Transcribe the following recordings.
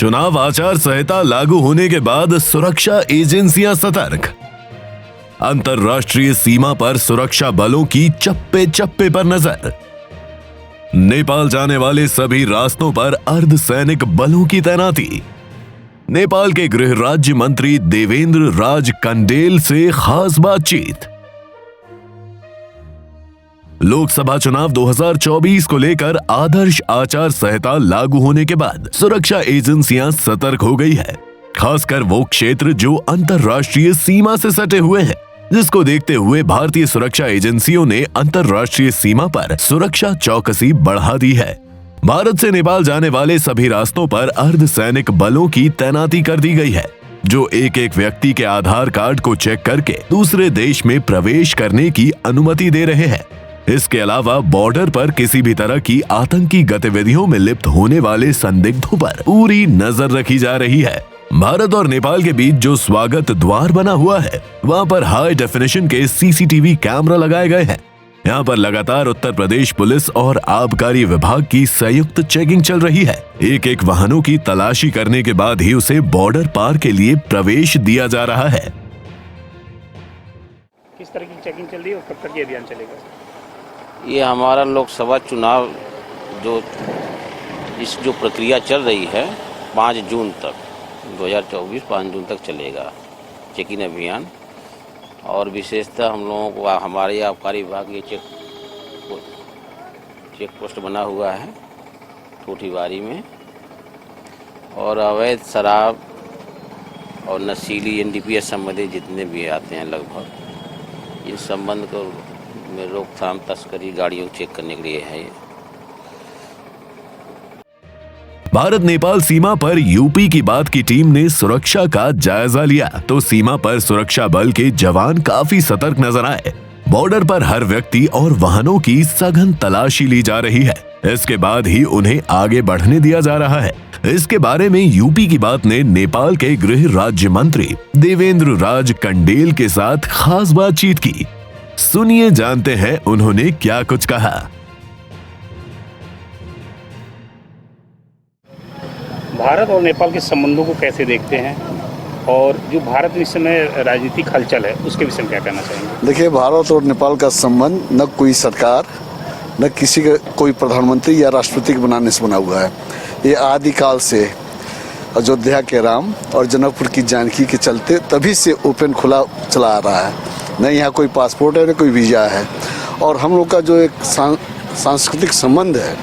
चुनाव आचार संहिता लागू होने के बाद सुरक्षा एजेंसियां सतर्क। अंतर्राष्ट्रीय सीमा पर सुरक्षा बलों की चप्पे चप्पे पर नजर। नेपाल जाने वाले सभी रास्तों पर अर्धसैनिक बलों की तैनाती। नेपाल के गृह राज्य मंत्री देवेंद्र राज कंडेल से खास बातचीत। लोकसभा चुनाव 2024 को लेकर आदर्श आचार संहिता लागू होने के बाद सुरक्षा एजेंसियां सतर्क हो गई है, खासकर वो क्षेत्र जो अंतर्राष्ट्रीय सीमा से सटे हुए हैं, जिसको देखते हुए भारतीय सुरक्षा एजेंसियों ने अंतर्राष्ट्रीय सीमा पर सुरक्षा चौकसी बढ़ा दी है। भारत से नेपाल जाने वाले सभी रास्तों पर अर्धसैनिक बलों की तैनाती कर दी गई है, जो एक एक व्यक्ति के आधार कार्ड को चेक करके दूसरे देश में प्रवेश करने की अनुमति दे रहे हैं। इसके अलावा बॉर्डर पर किसी भी तरह की आतंकी गतिविधियों में लिप्त होने वाले संदिग्धों पर पूरी नजर रखी जा रही है। भारत और नेपाल के बीच जो स्वागत द्वार बना हुआ है, वहां पर हाई डेफिनेशन के सीसीटीवी कैमरा लगाए गए हैं। यहाँ पर लगातार उत्तर प्रदेश पुलिस और आबकारी विभाग की संयुक्त चेकिंग चल रही है। एक एक वाहनों की तलाशी करने के बाद ही उसे बॉर्डर पार के लिए प्रवेश दिया जा रहा है। किस तरह की चेकिंग चल रही है और कब तक ये अभियान चलेगा? ये हमारा लोकसभा चुनाव जो प्रक्रिया चल रही है 5 जून तक 2024 5 जून तक चलेगा चेकिंग अभियान। और विशेषतः हम लोगों को हमारे आबकारी विभाग ये चेक पोस्ट बना हुआ है ठूठीवारी में, और अवैध शराब और नशीली एनडीपीएस संबंधित जितने भी आते हैं लगभग इस संबंध को में रोकथाम तस्करी गाड़ियों को चेक करने के लिए है। भारत नेपाल सीमा पर यूपी की बात की टीम ने सुरक्षा का जायजा लिया तो सीमा पर सुरक्षा बल के जवान काफी सतर्क नजर आए। बॉर्डर पर हर व्यक्ति और वाहनों की सघन तलाशी ली जा रही है। इसके बाद ही उन्हें आगे बढ़ने दिया जा रहा है। इसके बारे में यूपी की बात ने नेपाल के गृह राज्य मंत्री देवेंद्र राज कंडेल के साथ खास बातचीत की। सुनिए, जानते हैं उन्होंने क्या कुछ कहा। भारत और नेपाल के संबंधों को कैसे देखते हैं और जो भारत में इस समय राजनीतिक हलचल है उसके विषय में क्या कहना चाहेंगे? देखिए, भारत और नेपाल का संबंध न कोई सरकार न किसी का कोई प्रधानमंत्री या राष्ट्रपति को बनाने से बना हुआ है। ये आदिकाल से अयोध्या के राम और जनकपुर की जानकी के चलते तभी से ओपन खुला चला आ रहा है। न यहाँ कोई पासपोर्ट है न कोई वीज़ा है। और हम लोग का जो एक सांस्कृतिक संबंध है,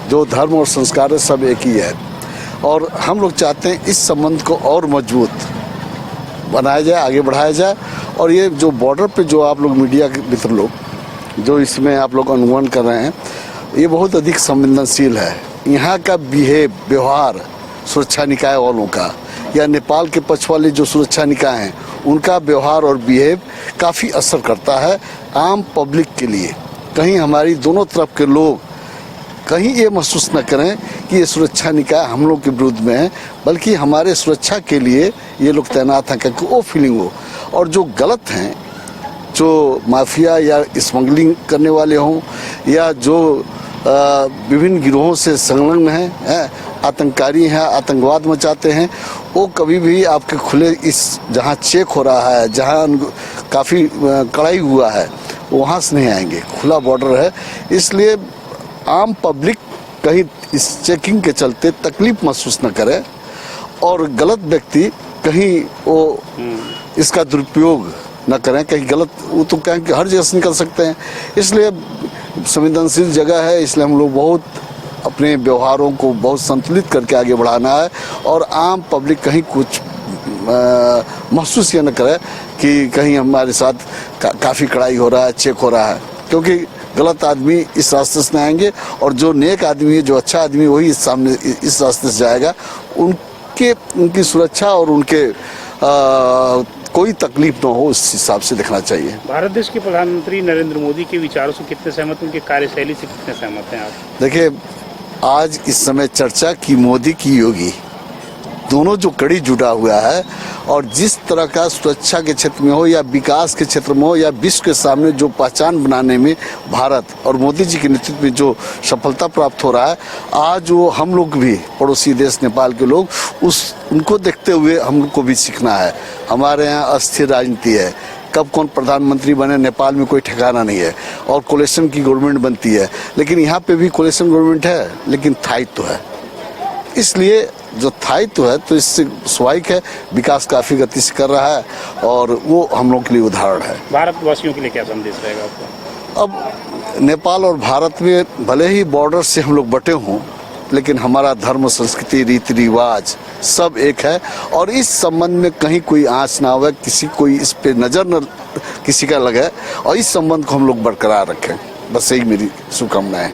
जो धर्म और संस्कार है, सब एक ही है। और हम लोग चाहते हैं इस संबंध को और मजबूत बनाया जाए, आगे बढ़ाया जाए। और ये जो बॉर्डर पे जो आप लोग मीडिया के मित्र लोग जो इसमें आप लोग अनुमान कर रहे हैं, ये बहुत अधिक संवेदनशील है। यहाँ का व्यवहार सुरक्षा निकाय वालों का या नेपाल के पक्ष वाले जो सुरक्षा निकाय हैं उनका व्यवहार और बिहेव काफ़ी असर करता है आम पब्लिक के लिए। कहीं हमारी दोनों तरफ के लोग कहीं ये महसूस न करें कि ये सुरक्षा निकाय हम लोग के विरुद्ध में है, बल्कि हमारे सुरक्षा के लिए ये लोग तैनात हैं, क्योंकि वो फीलिंग हो। और जो गलत हैं, जो माफिया या स्मगलिंग करने वाले हों या जो विभिन्न गिरोहों से संलग्न हैं, आतंककारी हैं, आतंकवाद मचाते हैं, वो कभी भी आपके खुले इस जहाँ चेक हो रहा है, जहाँ काफ़ी कड़ाई हुआ है, वहाँ से नहीं आएंगे। खुला बॉर्डर है, इसलिए आम पब्लिक कहीं इस चेकिंग के चलते तकलीफ महसूस न करे और गलत व्यक्ति कहीं वो इसका दुरुपयोग न करें। कहीं गलत वो तो कहें कि हर जगह से निकल सकते हैं, इसलिए संवेदनशील जगह है। इसलिए हम लोग बहुत अपने व्यवहारों को बहुत संतुलित करके आगे बढ़ाना है और आम पब्लिक कहीं कुछ महसूस ये न करे कि कहीं हमारे साथ काफ़ी कड़ाई हो रहा है, चेक हो रहा है। क्योंकि गलत आदमी इस रास्ते से आएंगे और जो नेक आदमी है, जो अच्छा आदमी, वही सामने इस रास्ते से जाएगा। उनकी सुरक्षा और उनके कोई तकलीफ न हो, इस हिसाब से देखना चाहिए। भारत देश के प्रधानमंत्री नरेंद्र मोदी के विचारों से कितने सहमत, उनके कार्यशैली से कितने सहमत हैं आप? देखिए, आज इस समय चर्चा की मोदी की योगी दोनों जो कड़ी जुड़ा हुआ है और जिस तरह का सुरक्षा के क्षेत्र में हो या विकास के क्षेत्र में हो या विश्व के सामने जो पहचान बनाने में भारत और मोदी जी के नेतृत्व में जो सफलता प्राप्त हो रहा है, आज वो हम लोग भी पड़ोसी देश नेपाल के लोग उनको देखते हुए हम लोग को भी सीखना है। हमारे यहाँ अस्थिर राजनीति है, कब कौन प्रधानमंत्री बने नेपाल में कोई ठिकाना नहीं है, और कोलिशन की गवर्नमेंट बनती है, लेकिन यहाँ पे भी कोलिशन गवर्नमेंट है लेकिन स्थायित्व है। इसलिए जो स्थायित्व है तो इससे स्वाभाविक है विकास काफी गति से कर रहा है और वो हम लोग के लिए उदाहरण है। भारतवासियों के लिए क्या संदेश रहेगा आपका? अब नेपाल और भारत में भले ही बॉर्डर से हम लोग बटे हों, लेकिन हमारा धर्म, संस्कृति, रीति रिवाज सब एक है और इस संबंध में कहीं कोई आँच ना हो, कोई इस पे नजर न किसी का लगे और इस संबंध को हम लोग बरकरार रखें। बस यही मेरी शुभकामनाएं है।